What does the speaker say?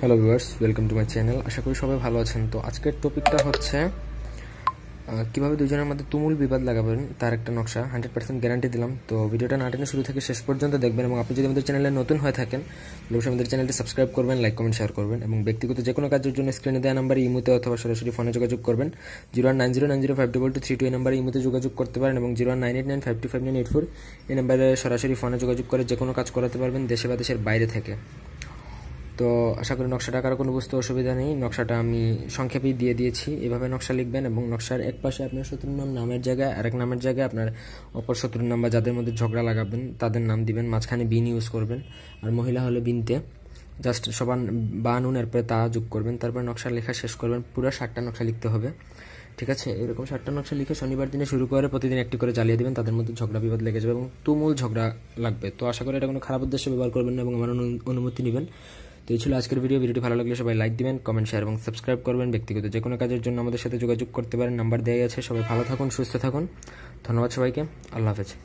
Hello viewers, welcome to my channel. আশা করি সবাই ভালো আছেন। তো আজকের টপিকটা হচ্ছে কিভাবে দুজনের মধ্যে তুমুল বিবাদ লাগাবেন তার একটা নকশা। 100% গ্যারান্টি দিলাম। তো ভিডিওটা না টেনে শুরু থেকে শেষ পর্যন্ত দেখবেন, এবং আপনি যদি আমাদের চ্যানেলে নতুন হয়ে থাকেন তাহলে অবশ্যই আমাদের চ্যানেলটি সাবস্ক্রাইব করবেন, লাইক কমেন্ট শেয়ার করবেন, এবং ব্যক্তিগত যে কোনো কাজের জন্য স্ক্রিনে দেওয়া নাম্বারে ইমোতে অথবা সরাসরি ফোনে যোগাযোগ করবেন। 01909052232 এই নাম্বারে ইমোতে যোগাযোগ করতে পারেন, এবং 01989525984 এই নাম্বারে সরাসরি ফোনে যোগাযোগ করে যে কোনো কাজ করাতে পারবেন দেশে বা দেশের বাইরে থেকে। তো আশা করি নকশাটা কারো কোনো বুঝতে অসুবিধা নেই। নকশাটা আমি সংক্ষেপেই দিয়ে দিয়েছি। এভাবে নকশা লিখবেন, এবং নকশার এক পাশে আপনার শত্রুর নামের জায়গায় আরেক নামের জায়গায় আপনার অপর শত্রুর নাম বা যাদের মধ্যে ঝগড়া লাগাবেন তাদের নাম দিবেন। মাঝখানে বিন ইউজ করবেন, আর মহিলা হলে বিনতে জাস্ট সবার বা নুন এরপরে তা যোগ করবেন। তারপর নকশা লেখা শেষ করবেন। পুরো 7টা নকশা লিখতে হবে, ঠিক আছে? এরকম 7টা নকশা লিখে শনিবার দিনে শুরু করে প্রতিদিন একটি করে জ্বালিয়ে দেবেন। তাদের মধ্যে ঝগড়া বিবাদ লেগে যাবে এবং তুমুল ঝগড়া লাগবে। তো আশা করি এটা কোনো খারাপ উদ্দেশ্যে ব্যবহার করবেন না এবং আমার অনুমতি নেবেন। তো এই ছিল আজকের ভিডিওটি ভালো লাগলে সবাই লাইক দিবেন, কমেন্ট শেয়ার এবং সাবস্ক্রাইব করবেন। ব্যক্তিগত যে কোনো কাজের জন্য আমাদের সাথে যোগাযোগ করতে পারেন, নাম্বার দেওয়া আছে। সবাই ভালো থাকুন, সুস্থ থাকুন। ধন্যবাদ সবাইকে। আল্লাহ হাফেজ।